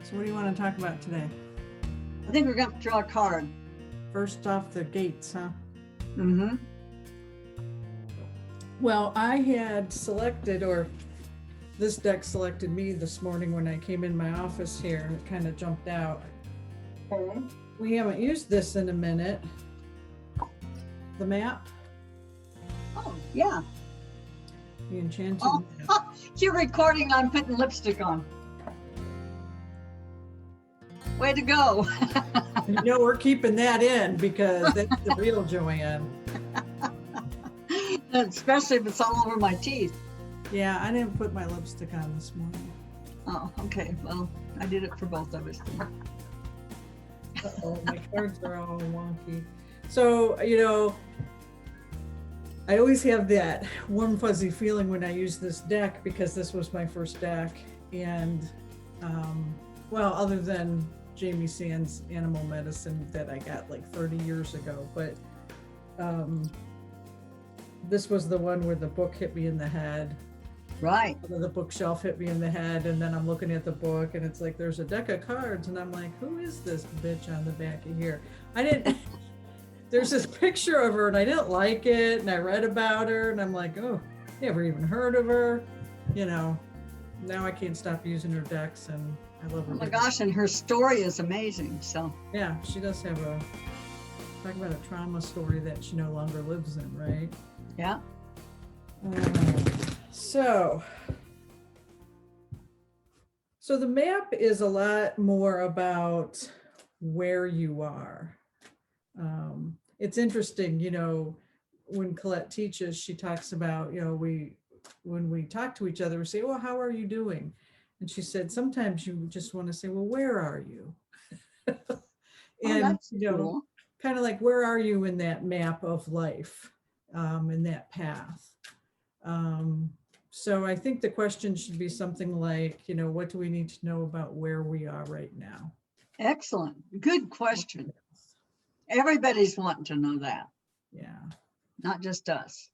So what do you want to talk about today? I think we're going to draw a card. First off the gates, huh? Mm-hmm. Well, I had selected, or this deck selected me this morning when I came in my office here. It kind of jumped out. Okay. We haven't used this in a minute. The map, Oh, yeah. the Enchanted Oh, Map. you're recording. I'm putting lipstick on. Way to go. You know, we're keeping that in because that's the real JoAnne. Especially if it's all over my teeth. Yeah, I didn't put my lipstick on this morning. Oh, okay. Well, I did it for both of us. Uh-oh, my cards are all wonky. So, you know, I always have that warm fuzzy feeling when I use this deck because this was my first deck. And, well, other than Jamie Sand's Animal Medicine that I got like 30 years ago, but this was the one where the book hit me in the head. Right. The bookshelf hit me in the head, and then I'm looking at the book and it's like there's a deck of cards and I'm like, who is this bitch on the back of here? I didn't there's this picture of her and I didn't like it, and I read about her and I'm like, oh, never even heard of her. You know, now I can't stop using her decks and I love her. Oh my gosh, and her story is amazing. So yeah, she does have a, talk about a trauma story that she no longer lives in, right? yeah. So the map is a lot more about where you are. It's interesting, you know, when Colette teaches, she talks about, you know, when we talk to each other, we say, well, how are you doing? And she said, sometimes you just want to say, well, where are you? And, that's you know, cool. kind of like, where are you in that map of life, in that path? So I think the question should be something like, you know, what do we need to know about where we are right now? Excellent. Good question. Everybody's wanting to know that, Yeah. not just us.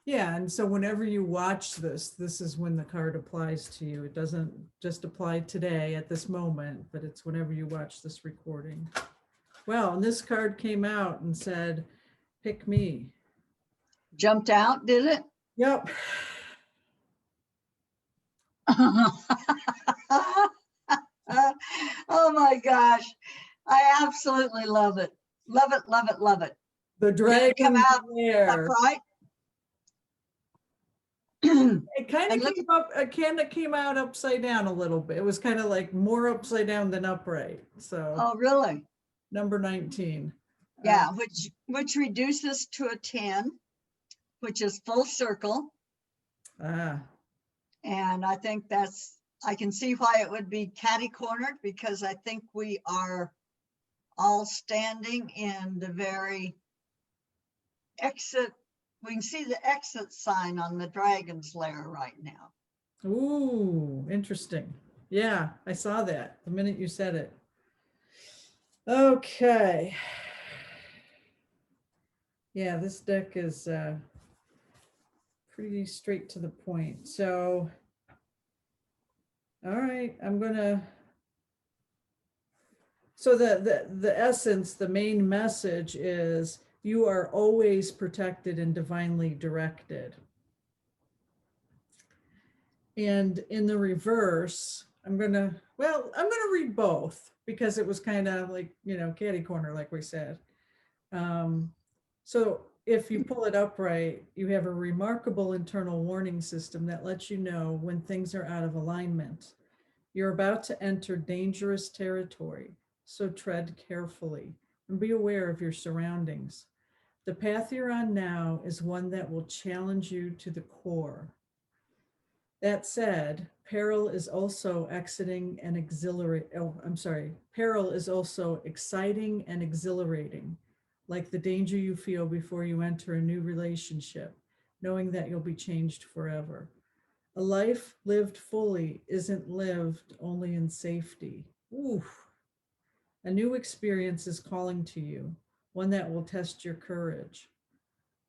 Yeah. And so whenever you watch this is when the card applies to you. It doesn't just apply today at this moment, but it's whenever you watch this recording. Well, and this card came out and said, pick me. Jumped out, did it? Yep. Oh my gosh. I absolutely love it. Love it, love it, love it. The dragon come out Lair. Upright. It kind of came up, it kind of came out upside down a little bit. It was kind of like more upside down than upright. So Oh, really? number 19. Yeah, which reduces to a 10, which is full circle. And I think I can see why it would be catty cornered, because I think we are all standing in the very exit. We can see the exit sign on the dragon's lair right now. Ooh, interesting. Yeah, I saw that the minute you said it. Okay. Yeah, this deck is pretty straight to the point. So, all right, I'm gonna. So the essence, the main message is you are always protected and divinely directed. And in the reverse, I'm gonna read both because it was kind of like, you know, catty corner, like we said. So if you pull it upright, you have a remarkable internal warning system that lets you know when things are out of alignment. You're about to enter dangerous territory, so tread carefully and be aware of your surroundings. The path you're on now is one that will challenge you to the core. That said, peril is also exciting and peril is also exciting and exhilarating, like the danger you feel before you enter a new relationship, knowing that you'll be changed forever. A life lived fully isn't lived only in safety. Oof. A new experience is calling to you, one that will test your courage.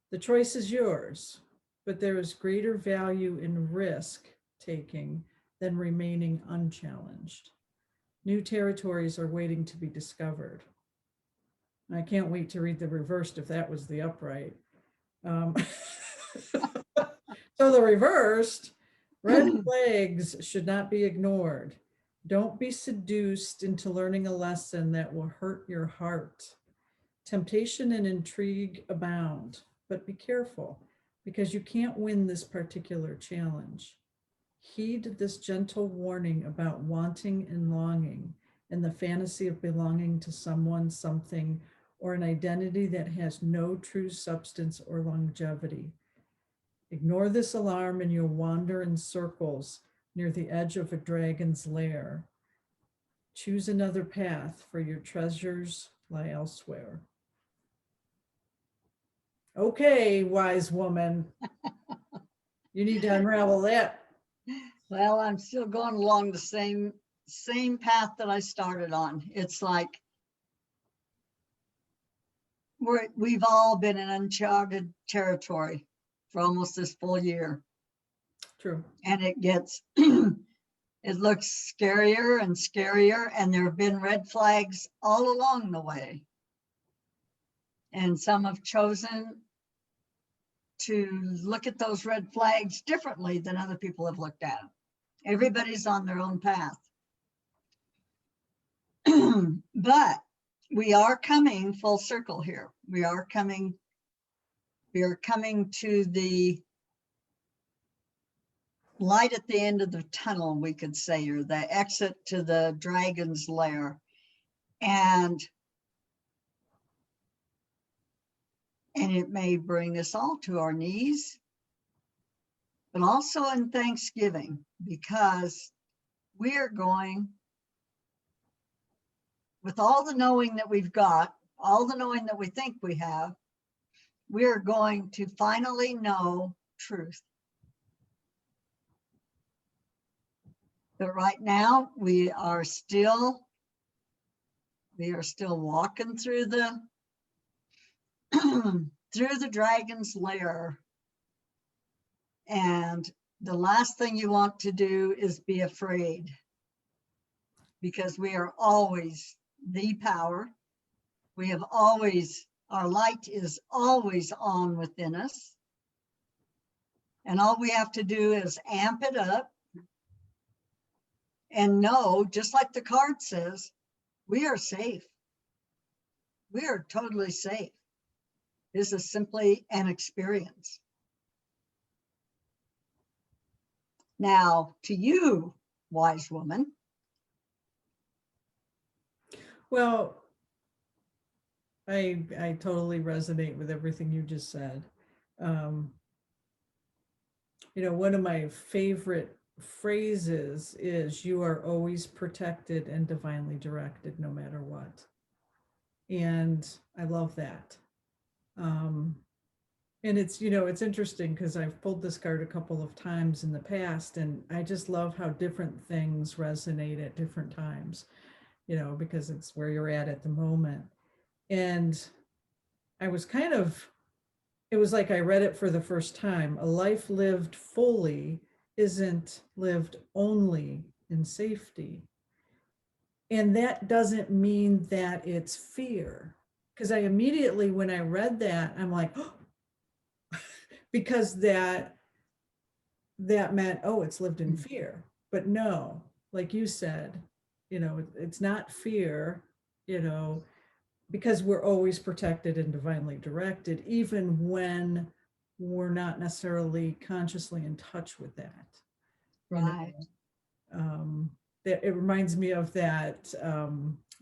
The choice is yours, but there is greater value in risk taking than remaining unchallenged. New territories are waiting to be discovered. I can't wait to read the reversed if that was the upright. Um, so the reversed, red flags should not be ignored. Don't be seduced into learning a lesson that will hurt your heart. Temptation and intrigue abound, but be careful because you can't win this particular challenge. Heed this gentle warning about wanting and longing and the fantasy of belonging to someone, something, or an identity that has no true substance or longevity. Ignore this alarm and you'll wander in circles near the edge of a dragon's lair. Choose another path, for your treasures lie elsewhere. Okay, wise woman. You need to unravel that. Well, I'm still going along the same path that I started on. It's like we've all been in uncharted territory for almost this full year. True. And it gets, it looks scarier and scarier, and there have been red flags all along the way. And some have chosen to look at those red flags differently than other people have looked at them. Everybody's on their own path. But we are coming full circle here. We are coming to the light at the end of the tunnel, we could say, or the exit to the dragon's lair. And it may bring us all to our knees, but also in thanksgiving, because we are going, with all the knowing that we've got, all the knowing that we think we have, we are going to finally know truth. But right now, we are still walking through the through the dragon's lair. And the last thing you want to do is be afraid, because we are always the power. We have always, our light is always on within us. And all we have to do is amp it up and know, just like the card says, we are safe. We are totally safe. This is simply an experience. Now, to you, wise woman. Well, I totally resonate with everything you just said. You know, one of my favorite phrases is, you are always protected and divinely directed no matter what. And I love that. And it's, you know, it's interesting because I've pulled this card a couple of times in the past, and I just love how different things resonate at different times, you know, because it's where you're at the moment. And I was kind of, it was like I read it for the first time. A life lived fully isn't lived only in safety. And that doesn't mean that it's fear. Because I immediately, when I read that, I'm like, oh, because that meant, oh, it's lived in fear. But no, like you said, you know, it's not fear, you know, because we're always protected and divinely directed, even when we're not necessarily consciously in touch with that. Right. It reminds me of that,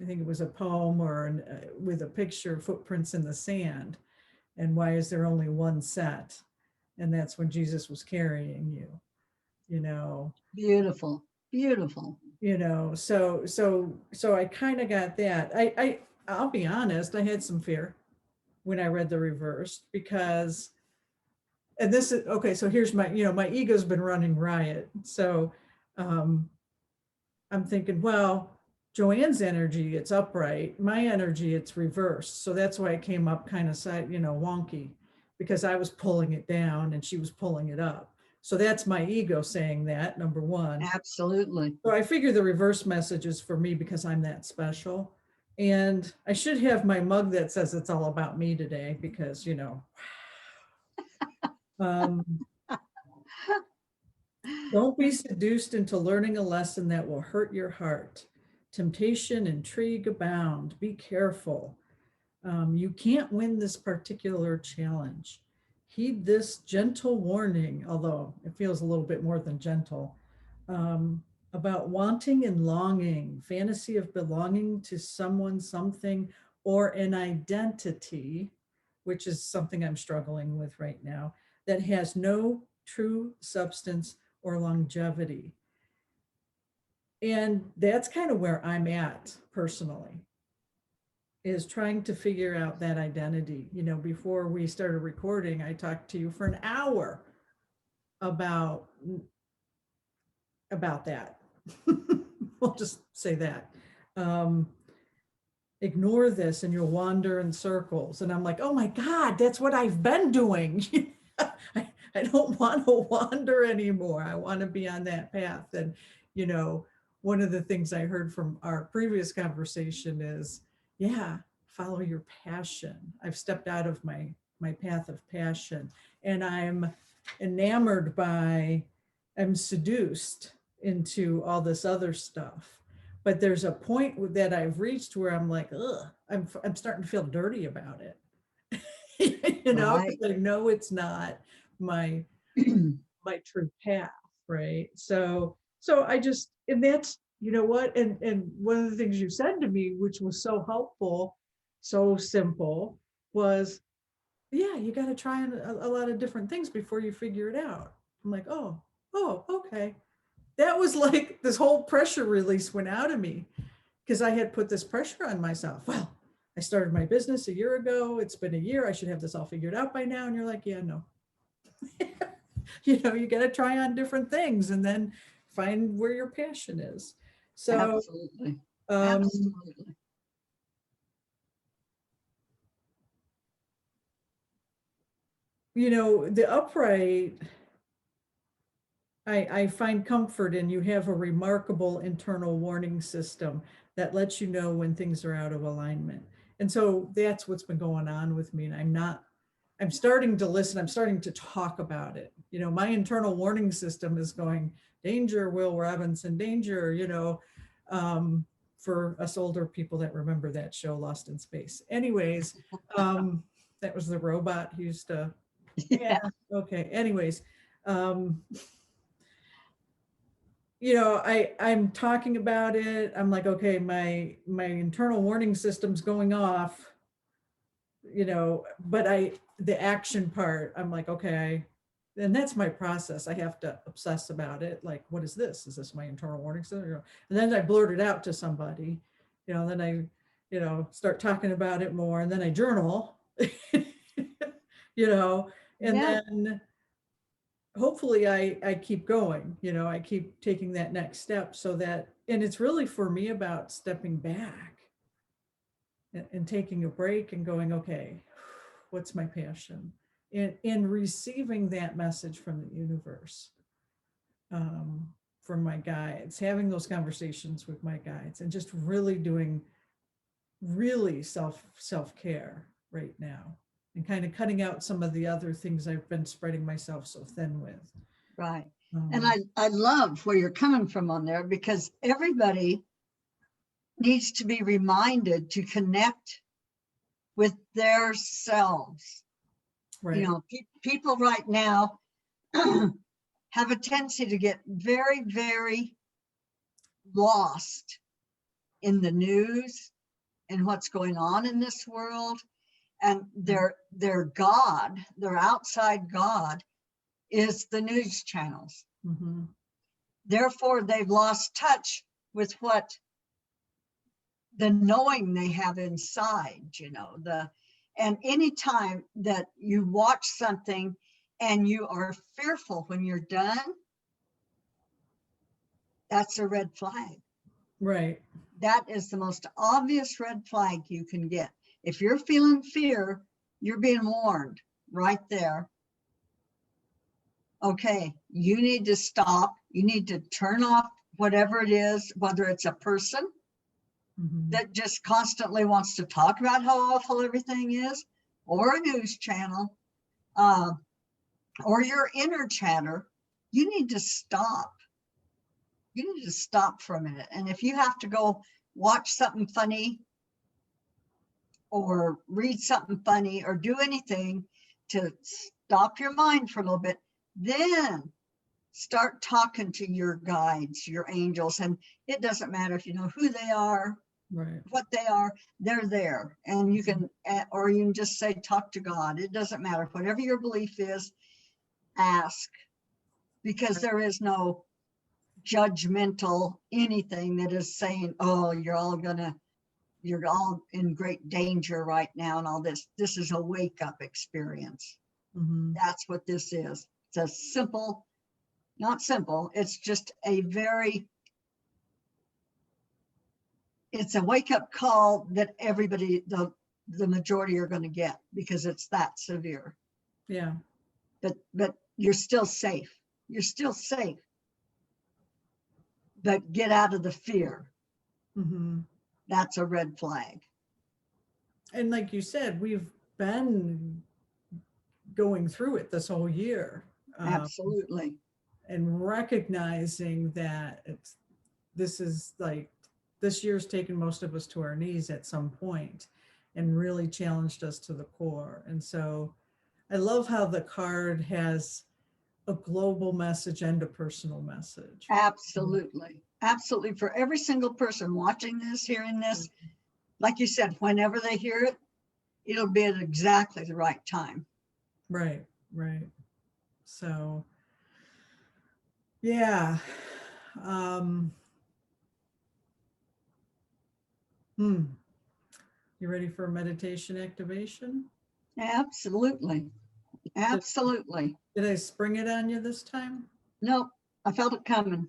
I think it was a poem or with a picture, footprints in the sand. And why is there only one set? And that's when Jesus was carrying you, you know. Beautiful, beautiful. You know, so I kind of got that. I'll be honest, I had some fear when I read the reversed, because, and this is, okay, so here's my, you know, my ego's been running riot. So I'm thinking, well, JoAnne's energy, it's upright. My energy, it's reversed. So that's why it came up kind of side, you know, wonky, because I was pulling it down and she was pulling it up. So that's my ego saying that, number one. Absolutely. So I figure the reverse message is for me because I'm that special. And I should have my mug that says it's all about me today because, you know, don't be seduced into learning a lesson that will hurt your heart. Temptation, intrigue abound. Be careful. You can't win this particular challenge. Heed this gentle warning, although it feels a little bit more than gentle, about wanting and longing, fantasy of belonging to someone, something, or an identity, which is something I'm struggling with right now, that has no true substance or longevity. And that's kind of where I'm at personally, is trying to figure out that identity. You know, before we started recording, I talked to you for an hour about that. We'll just say that. Ignore this and you'll wander in circles. And I'm like, oh my God, that's what I've been doing. I don't want to wander anymore. I want to be on that path. And, you know, one of the things I heard from our previous conversation is, yeah, follow your passion. I've stepped out of my path of passion, and I'm enamored by, I'm seduced into all this other stuff. But there's a point that I've reached where I'm like, ugh, I'm starting to feel dirty about it. You know, Right. I know it's not my true path, right? So I just, and that's, you know what, and one of the things you said to me, which was so helpful, so simple, was, yeah, you got to try a lot of different things before you figure it out. I'm like, oh, okay. That was like this whole pressure release went out of me, because I had put this pressure on myself. Well, I started my business a year ago. It's been a year. I should have this all figured out by now. And you're like, yeah, no. You know, you got to try on different things and then find where your passion is. So, absolutely. Absolutely. You know, the upright, I find comfort in. You have a remarkable internal warning system that lets you know when things are out of alignment. And so that's what's been going on with me. And I'm starting to listen. I'm starting to talk about it. You know, my internal warning system is going, danger, Will Robinson, danger, you know, for us older people that remember that show, Lost in Space. Anyways, that was the robot who used to, yeah, okay. Anyways, you know, I'm talking about it. I'm like, okay, my internal warning system's going off, you know, but the action part, I'm like, okay, and that's my process. I have to obsess about it. Like, what is this? Is this my internal warning system? And then I blurt it out to somebody, you know, then I, you know, start talking about it more, and then I journal, you know, and then hopefully I keep going, you know, I keep taking that next step, so that, and it's really for me about stepping back and taking a break and going, okay, what's my passion? And receiving that message from the universe, from my guides, having those conversations with my guides, and just really doing really self-care right now, and kind of cutting out some of the other things I've been spreading myself so thin with. Right. And I love where you're coming from on there, because everybody needs to be reminded to connect with their selves. Right. You know, people right now have a tendency to get very, very lost in the news and what's going on in this world. And their God, their outside God, is the news channels. Mm-hmm. Therefore, they've lost touch with what the knowing they have inside, you know, and anytime that you watch something and you are fearful when you're done, that's a red flag. Right. That is the most obvious red flag you can get. If you're feeling fear, you're being warned right there. okay, you need to stop. You need to turn off whatever it is, whether it's a person that just constantly wants to talk about how awful everything is, or a news channel, or your inner chatter. You need to stop. You need to stop for a minute. And if you have to go watch something funny or read something funny or do anything to stop your mind for a little bit, then start talking to your guides, your angels. And it doesn't matter if you know who they are, Right. what they are, they're there. And you can, or you can just say, talk to God. It doesn't matter. Whatever your belief is, ask, because there is no judgmental anything that is saying, oh, you're all in great danger right now and all this. This is a wake-up experience. That's what this is. It's a simple, not simple, it's just a very, it's a wake-up call that everybody, the majority are going to get, because it's that severe. Yeah. But you're still safe. You're still safe. But get out of the fear. That's a red flag. And like you said, we've been going through it this whole year. Absolutely. And recognizing that this is like, this year's taken most of us to our knees at some point and really challenged us to the core. And so I love how the card has a global message and a personal message. Absolutely. Absolutely. For every single person watching this, hearing this, like you said, whenever they hear it, it'll be at exactly the right time. Right, right. So, yeah. You ready for a meditation activation? Absolutely. Absolutely. Did I spring it on you this time? Nope. I felt it coming.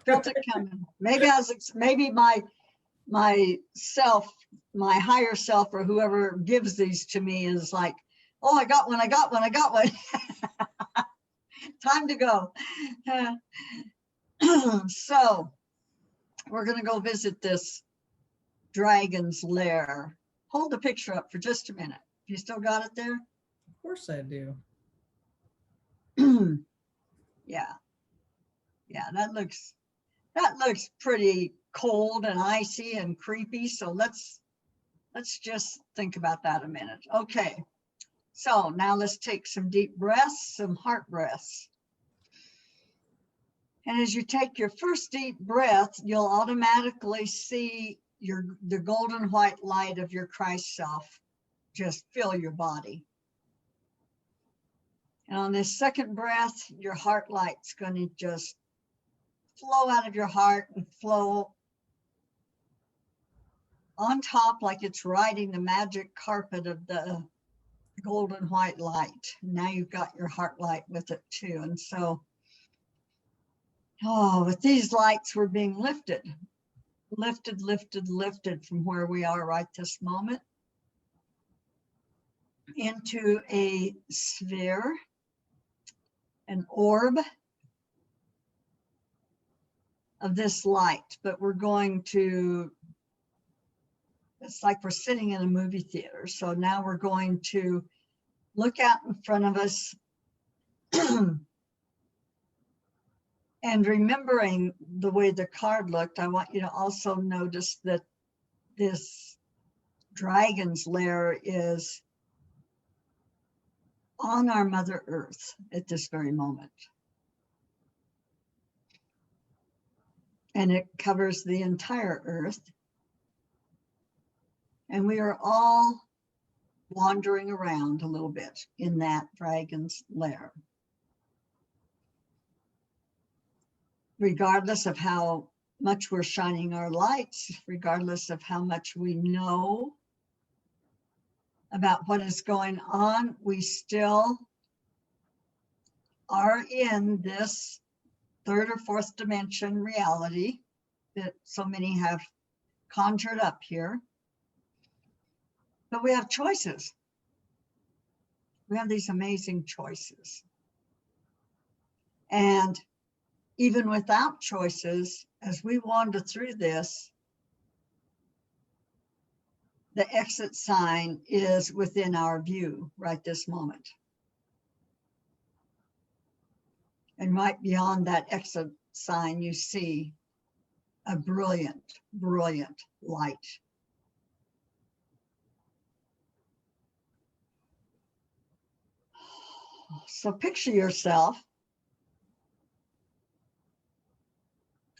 Felt it coming. Maybe my self, my higher self, or whoever gives these to me is like, oh, I got one. Time to go. So we're going to go visit this dragon's lair. Hold the picture up for just a minute. You still got it there? Of course I do. Yeah. Yeah, that looks pretty cold and icy and creepy. So let's just think about that a minute. Okay. So now let's take some deep breaths, some heart breaths. And as you take your first deep breath, you'll automatically see the golden white light of your Christ self just fill your body. And on this second breath, your heart light's going to just flow out of your heart and flow on top like it's riding the magic carpet of the golden white light. Now you've got your heart light with it too. And so, with these lights, we're being lifted from where we are right this moment into a sphere, an orb of this light. But we're going to, it's like we're sitting in a movie theater. So now we're going to look out in front of us and remembering the way the card looked, I want you to also notice that this dragon's lair is on our Mother Earth at this very moment. And it covers the entire Earth. And we are all wandering around a little bit in that dragon's lair. Regardless of how much we're shining our lights, regardless of how much we know about what is going on, we still are in this third or fourth dimension reality that so many have conjured up here. But we have choices. We have these amazing choices. And even without choices, as we wander through this, the exit sign is within our view right this moment. And right beyond that exit sign, you see a brilliant, brilliant light. So picture yourself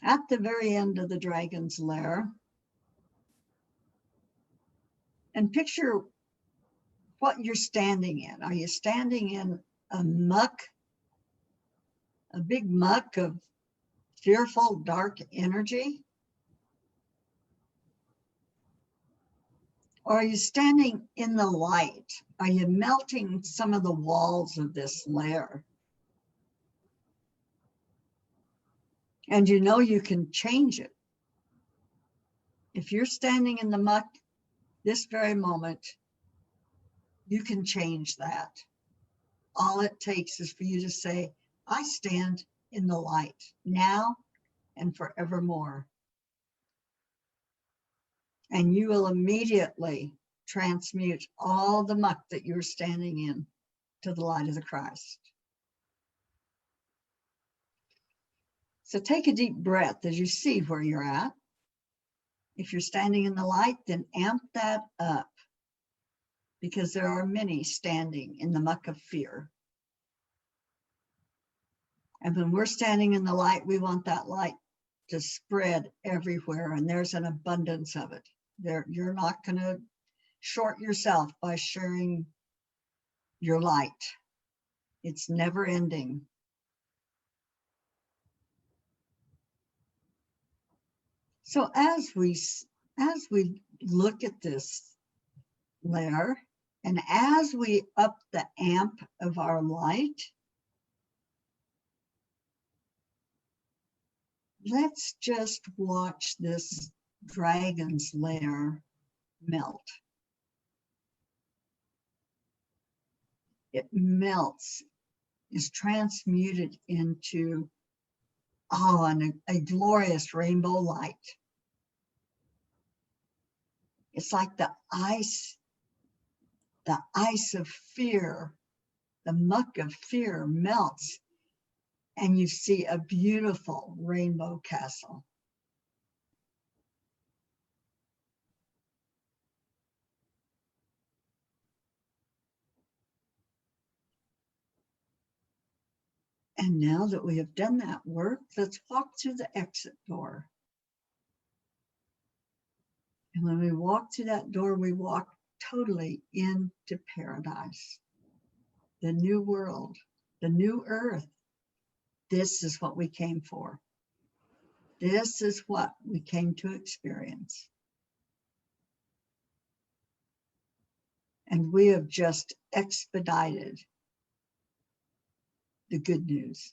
at the very end of the dragon's lair, and picture what you're standing in. Are you standing in a muck, a big muck of fearful, dark energy? Or are you standing in the light? Are you melting some of the walls of this lair? And you know you can change it. If you're standing in the muck this very moment, you can change that. All it takes is for you to say, I stand in the light now and forevermore. And you will immediately transmute all the muck that you're standing in to the light of the Christ. So take a deep breath as you see where you're at. If you're standing in the light, then amp that up, because there are many standing in the muck of fear. And when we're standing in the light, we want that light to spread everywhere, and there's an abundance of it. You're not going to short yourself by sharing your light. It's never ending. So as we look at this layer, and as we up the amp of our light, let's just watch this dragon's lair melt. It melts, is transmuted into, a glorious rainbow light. It's like the ice of fear, the muck of fear melts, and you see a beautiful rainbow castle. And now that we have done that work, let's walk through the exit door. And when we walk through that door, we walk totally into paradise, the new world, the new earth. This is what we came for. This is what we came to experience. And we have just expedited the good news.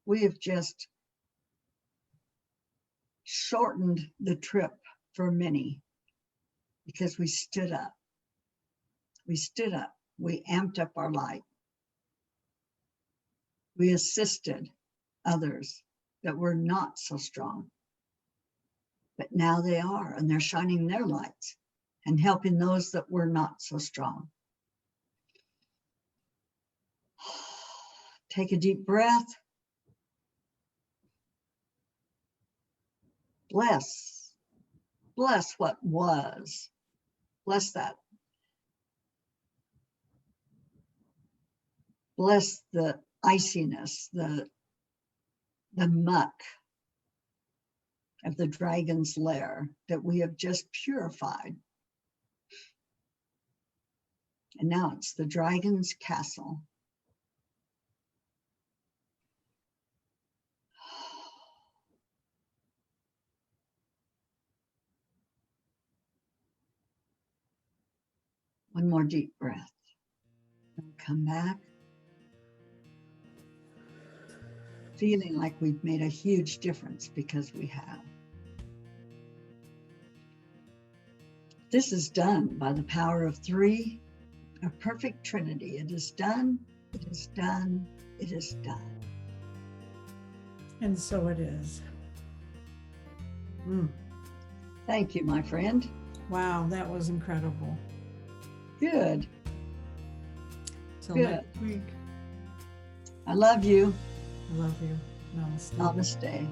We have just shortened the trip for many, because we stood up. We stood up. We amped up our light. We assisted others that were not so strong. But now they are, and they're shining their lights and helping those that were not so strong. Take a deep breath. Bless what was. Bless that. Bless the iciness, the muck of the dragon's lair that we have just purified. And now it's the dragon's castle. One more deep breath. Come back. Feeling like we've made a huge difference, because we have. This is done by the power of 3, a perfect Trinity. It is done, it is done, it is done. And so it is. Mm. Thank you, my friend. Wow, that was incredible. Good. Till Good. next week. I love you. I love you. Namaste. Namaste.